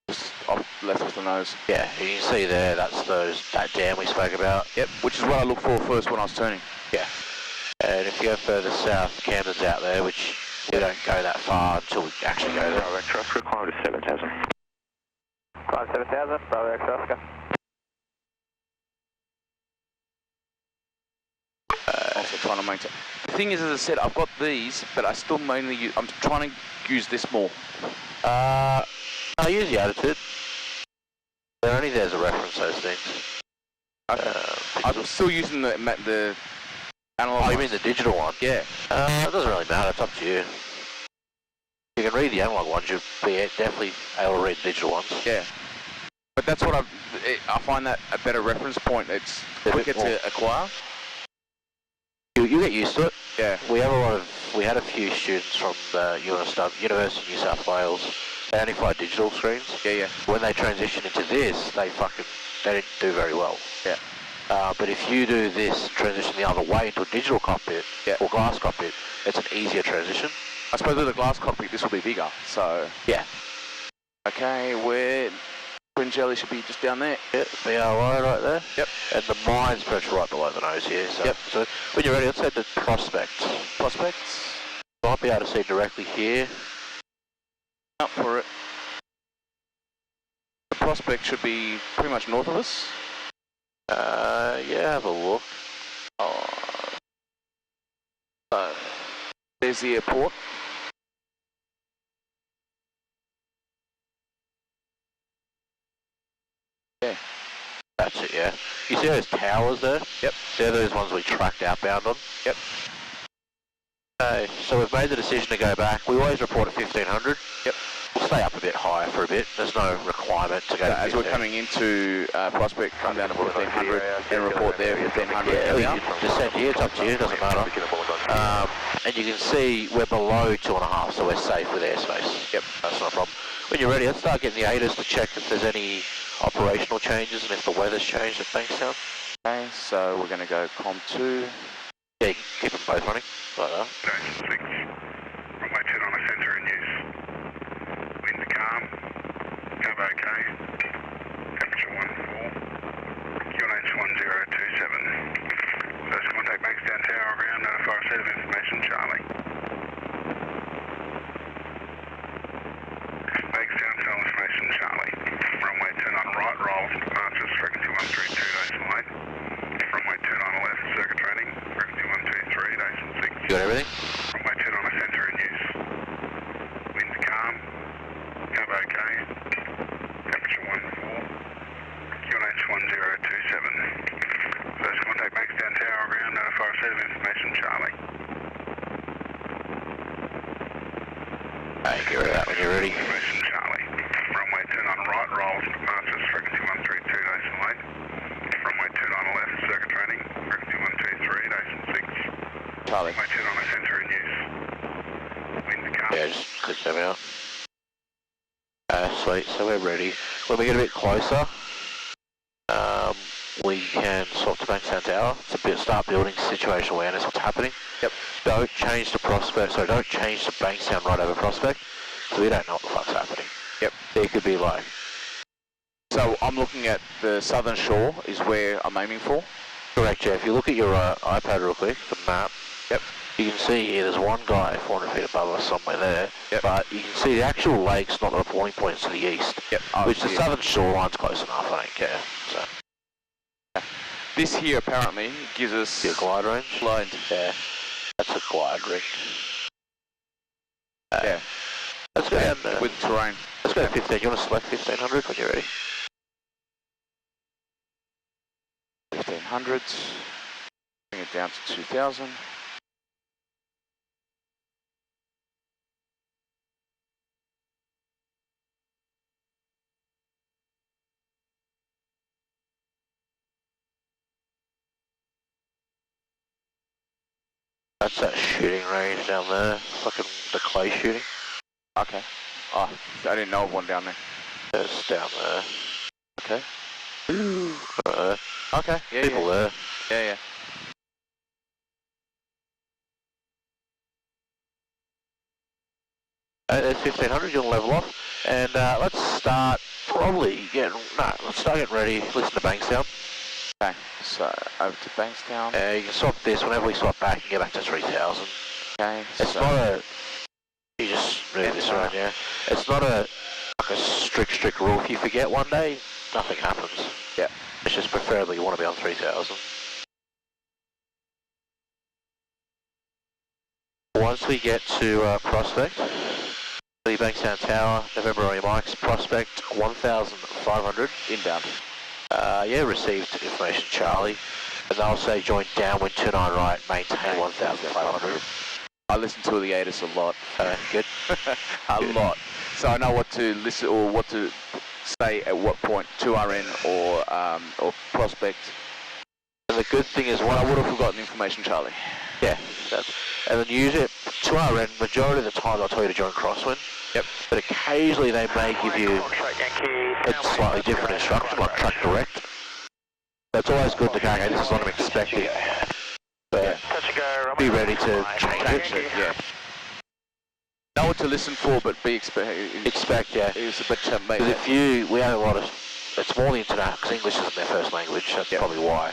Just off left of the nose. Yeah, you can see there, that's that dam we spoke about. Yep, which is what I looked for first when I was turning. Yeah. And if you go further south, Camden's out there, which we don't go that far until we actually go there. Bravo X Oscar, climb to 7,000. Climb 7,000, Bravo X Oscar. Also trying to maintain. The thing is, as I said, I've got these, but I still mainly use, I'm trying to use this more. I use the attitude. They're only there as a reference, those things. Okay. I'm still using the analog. Oh, you mean the digital one? Yeah. It doesn't really matter, it's up to you. You can read the analog ones, you'll be definitely able to read the digital ones. Yeah. But that's what I find that a better reference point. It's quicker to acquire. You get used to it. Yeah. We had a few students from the University of New South Wales. They only fly digital screens. Yeah, yeah. When they transition into this, they didn't do very well. Yeah. But if you do this transition the other way into a digital cockpit, or glass cockpit, it's an easier transition. I suppose with a glass cockpit this will be bigger, so... Yeah. Okay, where... Jelly should be just down there. Yep, BRI right there. Yep. And the mine's perched right below the nose here. So, yep. So when you're ready, let's head to Prospects. Prospects? Might be able to see directly here. Up for it. The Prospect should be pretty much north of us. Yeah, have a look. There's the airport. Yeah. That's it, yeah. You see those towers there? Yep. They're those ones we tracked outbound on? Yep. Okay, so we've made the decision to go back. We always report at 1500. Yep. We'll stay up a bit higher for a bit. There's no requirement to go to 1500. As we're coming into Prospect, come down to 1500 and report there 1500. Yeah, you can just send here, it's up to you, doesn't matter. And you can see we're below 2.5, so we're safe with airspace. Yep. That's not a problem. When you're ready, let's start getting the ADAS to check if there's any operational changes and if the weather's changed at Bankstown. Okay, so we're going to go COM2. Yeah, you can keep them both running, like that. Station 6, runway 10 on a centre in use. Wind calm, cab okay, temperature 14, QNH 1027. First contact Bankstown Tower ground, notify receipt of information, Charlie. Bankstown Tower information, Charlie. Runway 10 on right, rolls, departures, frequency 132.8. Runway 10 on left, circuit training, frequency 123.6. You got everything? Runway 10 on a centre in use. Wind calm, cab okay, temperature 14, QNH 1027. First contact Bankstown Tower ground, notify receipt of information, Charlie. Hey, get rid of that when you're ready. Information, Charlie. Runway 10 on right, rolls, departures, frequency 132.8. Runway 10 on left, circuit training, frequency 123.6. Charlie. Runway 10 on a centre in use. Wind calm. Yeah, just click them out. Sweet, so we're ready. When we get a bit closer, we can swap to Bankstown Tower to start building situational awareness what's happening. Yep. Don't change to Prospect, so don't change to Bankstown right over Prospect, so we don't know what the fuck's happening. Yep. There could be like... So I'm looking at the southern shore is where I'm aiming for. Correct, yeah. If you look at your iPad real quick, the map, yep. You can see here there's one guy 400 feet above us somewhere there, yep. But you can see the actual lake's not the reporting points to the east, yep. Which the southern shoreline's close enough, I don't care. So. This here apparently gives us... Your glide range? Glide. Yeah, that's a glide ring. Yeah. Let's go down there. With terrain. Let's go to 15. You want to select 1500 when you're ready? 1500. Bring it down to 2000. That's that shooting range down there. Fucking the clay shooting. Okay. Oh, I didn't know of one down there. It's down there. Okay. Right Okay. there. People there. Yeah. There's 1500, you'll level off. And let's start let's start getting ready. Listen to Bankstown. Okay, so over to Bankstown. You can swap this whenever we swap back and get back to 3000. Okay, it's so not a. You just move this around, yeah. It's not a strict rule. If you forget one day, nothing happens. Yeah. It's just preferably you want to be on 3000. Once we get to Prospect, the Bankstown Tower, November on your mics, Prospect 1500. Inbound. Yeah, received information Charlie. And they'll say join downwind 29 right, maintain 1500. I listen to the ATIS a lot. Good. Good. Lot. So I know what to listen or what to say at what point, 2RN or Prospect. And the good thing is I would have forgotten information, Charlie. Yeah. And then use it 2RN, majority of the time they'll tell you to join crosswind. Yep. But occasionally they may give you a slightly different instruction, like track direct. That's always good to go, okay, this is what I'm expecting. But be ready to change it. Yeah. Know what to listen for, but be expect, yeah. It's a bit mate. Because we have a lot of, it's more the international, because English isn't their first language, that's probably why.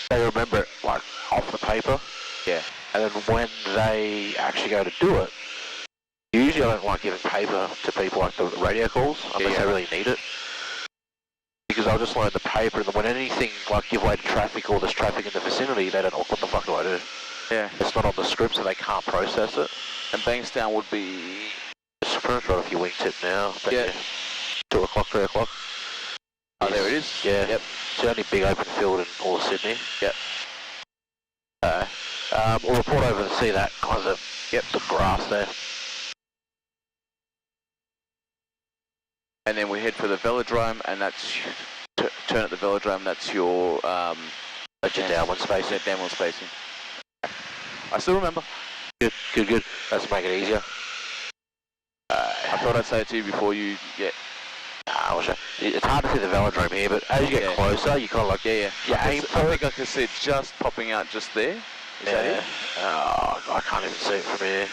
They remember it, like, off the paper. Yeah. And then when they actually go to do it, usually I don't like giving paper to people like the radio calls, unless they really need it. Because I'll just learn the paper, and then when anything, like give way to traffic or there's traffic in the vicinity, they don't know, what the fuck do I do? Yeah. It's not on the script, so they can't process it. And Bankstown would be... It's pretty much right off your wingtip now. Yeah. 2 o'clock, 3 o'clock. Oh, there it is. Yeah. Yep. It's the only big open field in all of Sydney. Yep. We'll report over to see that kind of the grass there. And then we head for the velodrome, and that's turn at the velodrome. That's your that's your downwind spacing. Yeah, downwind spacing. I still remember. Good. Let's make it easier. I thought I'd say it to you before you get. It's hard to see the velodrome here, but as you get closer, you kind of like you aim for it. I think I can see it just popping out just there. Is that it? Oh, I can't even see it from here.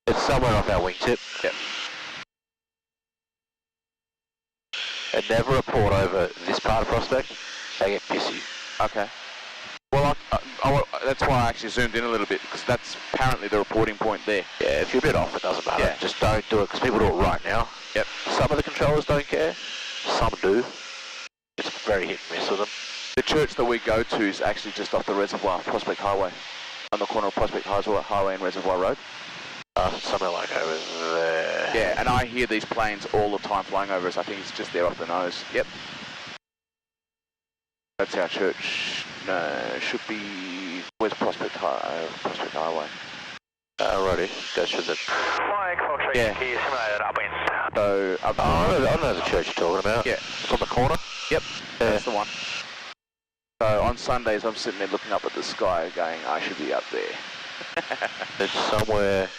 It's somewhere off our wingtip. Yep. And never report over this part of Prospect. They get pissy. Okay. Well, that's why I actually zoomed in a little bit, because that's apparently the reporting point there. Yeah, if you're a bit off, it doesn't matter. Yeah. Just don't do it, because people do it right now. Yep. Some of the controllers don't care. Some do. It's very hit and miss with them. The church that we go to is actually just off the Reservoir, Prospect Highway. On the corner of Prospect Highway and Reservoir Road. Somewhere like over there. Yeah, and I hear these planes all the time flying over us. I think it's just there off the nose. Yep. That's our church. No, it should be... Where's Prospect Highway? Righty. Go through the... Yeah. So, I know the church you're talking about. Yeah. It's on the corner? Yep, that's the one. So on Sundays I'm sitting there looking up at the sky going, I should be up there. There's somewhere...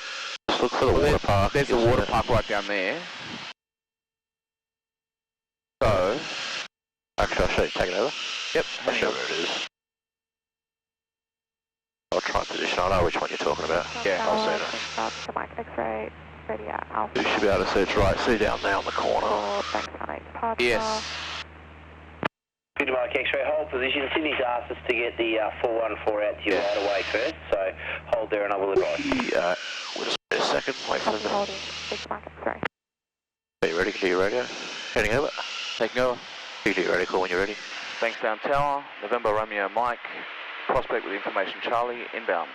Just look for the water park. There's a water park right down there. So... Actually, I'll show you. Take it over. Yep. I'll show you where it is. I'll try and position. I know which one you're talking about. Yeah, I'll see it. The mic X-ray, radio alpha. You should be able to see it's right. See down there on the corner. Yes. Good to Mike X-ray, hold position. Sydney's asked us to get the 414 out to you right away first, so hold there and I will advise. Yeah, we'll just wait a second, wait for them. Holding, big mic X-ray. Are you ready? Can do your radio? Heading over. Taking over. You can do your radio call when you're ready. Bankstown Tower, November Romeo Mike, Prospect with information Charlie, inbound.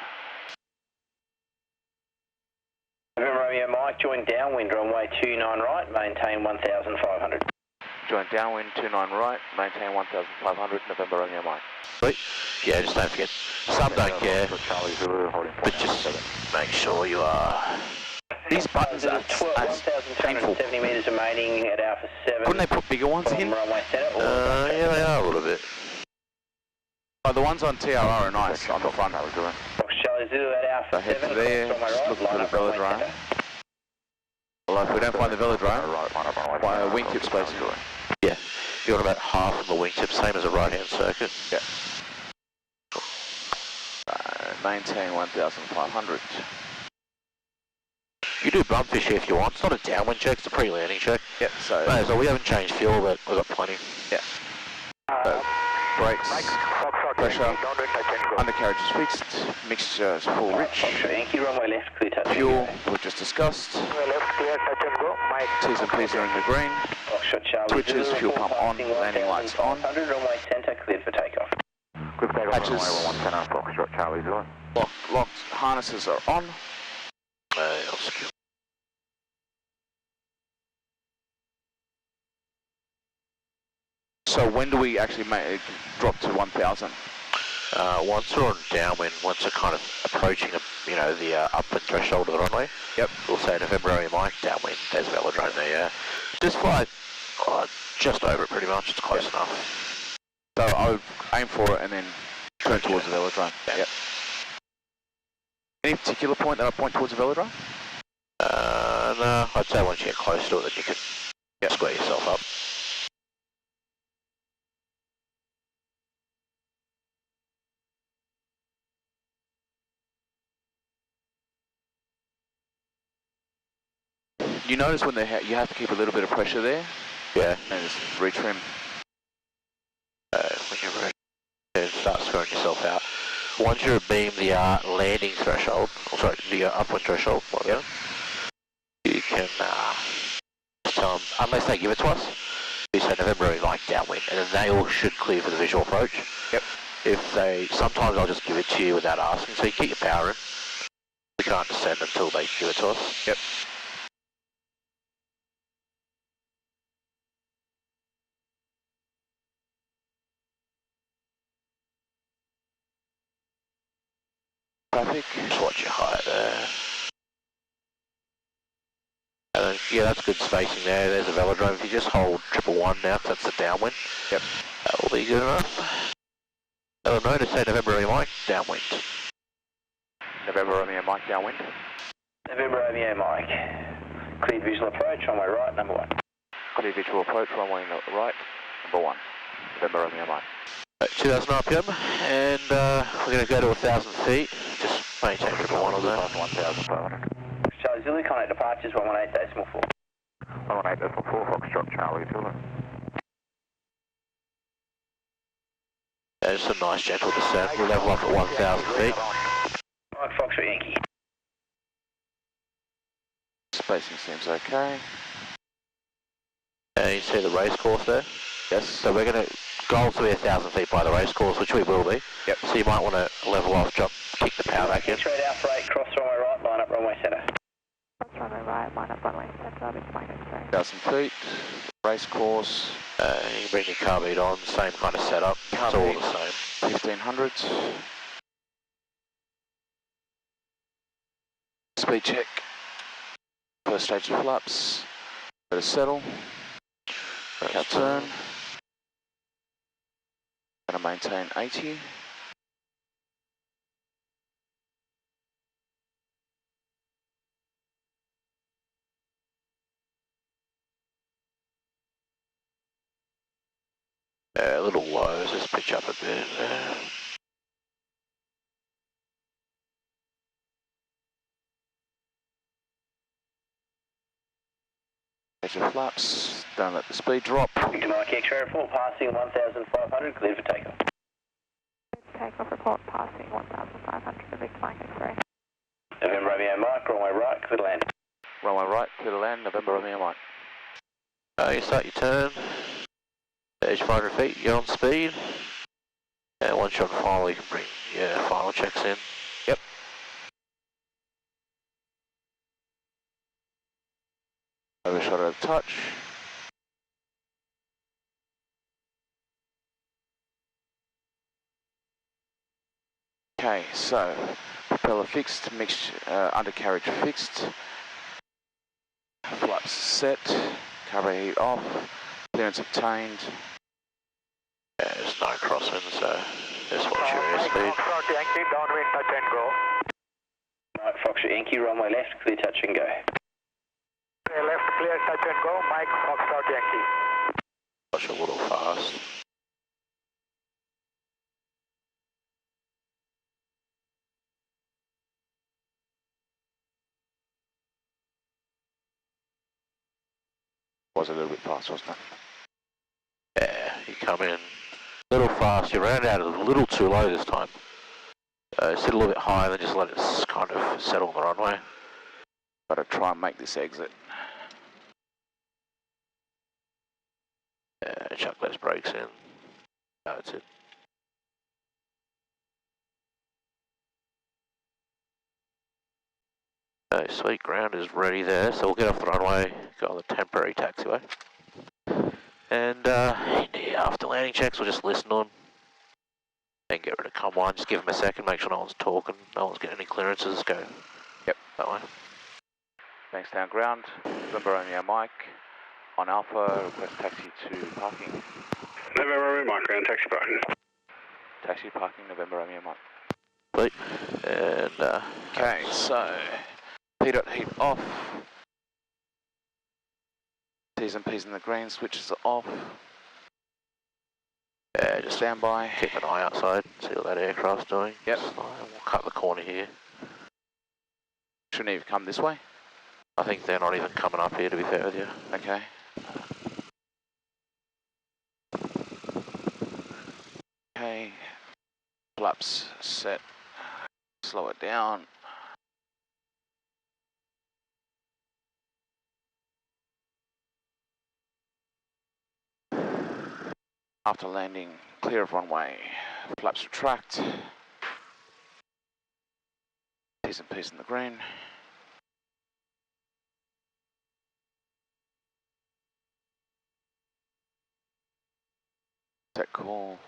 November Romeo Mike, join downwind, runway 29 right, maintain 1500. Join downwind 29 right, maintain 1500, November Romeo Mike. Sweet. Yeah, just don't forget. Some don't care, but just make sure you are. These buttons are 1,270 metres remaining at Alpha 7. Couldn't they put bigger ones in? Runway center, Yeah, they are a little bit. Oh, the ones on TRR are nice on the front. Fox Charlie Zulu at Alpha So head 7, to there, across on my just right, look for line the up runway velodrome. centre. Well, if we don't find the velodrome, wingtip spacing. Yeah, you got about half of the wingtip, same as a right-hand circuit. Yeah. Maintain 1,500. You do bump fish here if you want. It's not a downwind check, it's a pre-landing check. Yep, so... No, so we haven't changed fuel, but we've got plenty. Yeah. So, brakes, pressure, undercarriage is fixed, mixture is full rich. Foxtrot Yankee, runway left, clear touch. Fuel, we've just discussed. Left, clear, touch and go. Mike. T's and P's are in the green. Foxtrot Charlie Switches, Zulu, fuel pump on, passing landing lights on. 1,500, runway centre, cleared for takeoff. Good takeoff Patches. runway 110 Foxtrot Charlie Zulu. Locked, harnesses are on. I'll secure. So when do we actually drop to 1,000? Once we're on downwind, once we're kind of approaching, the upwind threshold of the runway. Yep. We'll say February Mike, downwind, there's a velodrome there, yeah. Just fly just over it pretty much, it's close enough. So I would aim for it and then turn towards the velodrome. Yep. Any particular point that I point towards the velodrome? No, I'd say once you get close to it, then you can square yourself up. You notice when you have to keep a little bit of pressure there? Yeah. And just retrim. When you're ready, and start squaring yourself out. Once you're abeam the landing threshold, the upwind threshold, whatever, you can tell them, unless they give it to us, you say November like downwind, and then they all should clear for the visual approach. Yep. Sometimes I'll just give it to you without asking, so you keep your power in. We can't descend until they give it to us. Yep. Traffic. Just watch your height there. And then, yeah, that's good spacing there. There's a velodrome. If you just hold 111 now, that's the downwind. Yep. That will be good enough. That'll know to say November Romeo Mike, downwind. November Romeo Mike downwind. November Romeo Mike. Cleared visual approach, runway right, number 1. Clear visual approach, runway right, number 1. November Romeo Mike. 2,000 RPM, and we're going to go to 1,000 feet. Just maintain 111 on there. 1,500. Charlie Zulu, contact departures 118.4. 118.4 Foxtrot Charlie Zulu. Yeah, just a nice gentle descent. We'll level off at 1,000 feet. Mike Foxtrot Yankee. Spacing seems okay. And you see the race course there? Yes. So we're going to goal to be 1,000 feet by the race course, which we will be. Yep. So you might want to level off, drop, kick the power back in. X-ray Alpha 8, cross runway right, line up runway centre. Cross runway right, line up runway centre, that'll be fine, X-ray. 1,000 feet, race course. You can bring your carbide on, same kind of setup. It's all the same. 1500s. Speed check. First stage of flaps. Let us settle. Cat turn. Going to maintain 80. A little low, so just pitch up a bit. Stage of flaps. Don't let the speed drop. Victor Mike X-ray report, passing 1,500, cleared for takeoff. Takeoff report passing 1,500 for Victor Mike X-ray. November Romeo Mike, runway right, clear to land. Runway right, clear to land, November Romeo Mike. You start your turn. There's 500 feet, you're on speed. And once you're on final, you can bring your final checks in. Yep. Overshot at a touch. Okay, so propeller fixed, mixture, undercarriage fixed, flaps set, carburetor heat off, clearance obtained. Yeah, there's no crosswind, so Just watch your airspeed. Foxtrot Yankee, downwind, touch and go. Mike Foxtrot Yankee, runway left, clear touch and go. Clear left, clear touch and go. Mike Foxtrot Yankee. Watch a little fast. Was a little bit fast, wasn't it? Yeah, you come in a little fast. You ran out a little too low this time. Sit a little bit higher, then just let it kind of settle on the runway. Gotta try and make this exit. Yeah, chuck those brakes in. That's it. Okay, sweet, ground is ready there, so we'll get off the runway, go on the temporary taxiway. And after landing checks, we'll just listen to them. Then get rid of COM 1, just give them a second, make sure no one's talking, no one's getting any clearances, go that way. Thanks, down ground. November Romeo Mike. On Alpha, request taxi to parking. November Romeo Mike, ground taxi parking. Taxi parking, November Romeo Mike. Sweet. And Okay, so P.dot heat off. T's and P's in the green, switches are off. yeah, just Stand by. keep an eye outside, see what that aircraft's doing. Yep. So we'll cut the corner here. Shouldn't even come this way. I think they're not even coming up here, to be fair with you. Okay. Okay. Flaps set. Slow it down. After landing, clear of runway. Flaps retract. T's and P's in the green. Set call.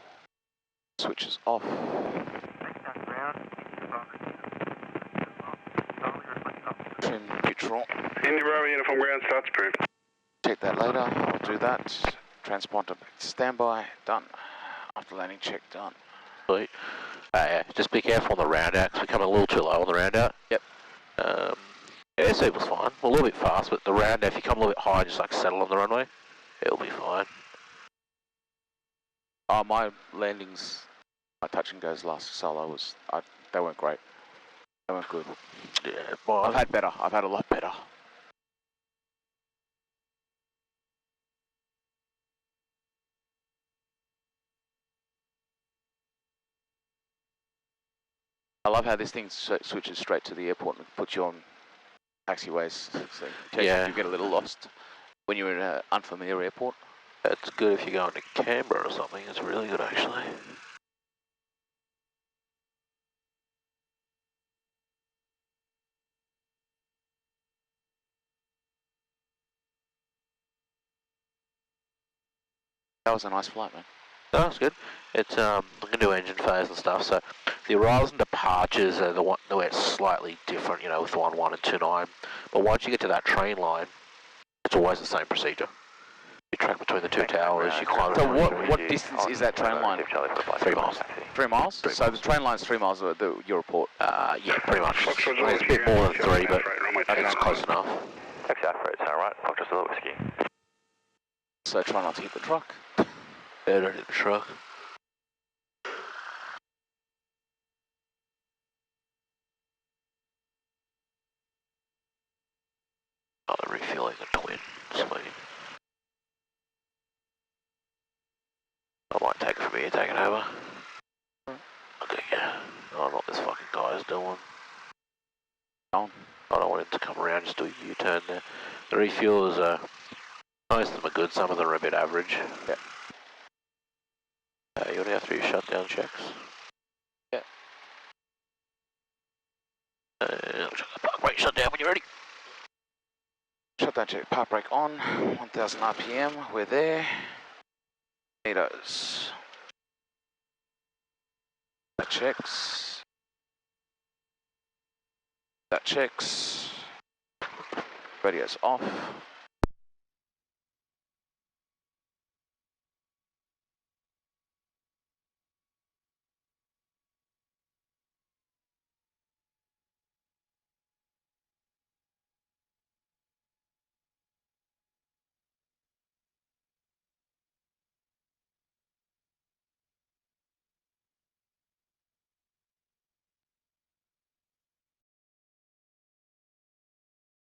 Switches off. Trim neutral. Indy Bravo uniform ground starts approved. Check that later. I'll do that. Transponder back to standby. Done. After landing check, done. Sweet. Yeah, just be careful on the round out, because we're coming a little too low on the round out. Yep. Airspeed was fine. We're a little bit fast, but the round out, if you come a little bit high, just like settle on the runway, it'll be fine. Oh, my landings, my touch and goes last solo they weren't great. They weren't good. Yeah, well, I've had better. I've had a lot better. I love how this thing switches straight to the airport and puts you on taxiways. So yeah, you get a little lost when you're in an unfamiliar airport. It's good if you're going to Canberra or something. It's really good, actually. That was a nice flight, man. No, it's good. It's we can do engine phase and stuff. So the arrivals and departures are the way it's slightly different, you know, with 1.1 and 2.9. But once you get to that train line, it's always the same procedure. You track between the two towers. You climb. So what distance is that train line? 3 miles. 3 miles. 3 So miles. the train line's 3 miles. Your report. Yeah, pretty much. It's a bit more than 3, but it's close enough. Taxi Alpha, it's alright. Foxtrot Zulu Whiskey. So try not to hit the truck. Yeah, don't hit the truck. Oh, they're refueling the twin. Sweet. I might take it from here, take it over. Okay, yeah. I don't know what this fucking guy's doing. I don't want him to come around, just do a U-turn there. The refuelers are, most of them are good, some of them are a bit average. Yeah. You want to go through your shutdown checks? Yeah. Check the park brake shutdown when you're ready. Shutdown check. Park brake on. 1000 RPM. We're there. Meters. That checks. That checks. Radio's off.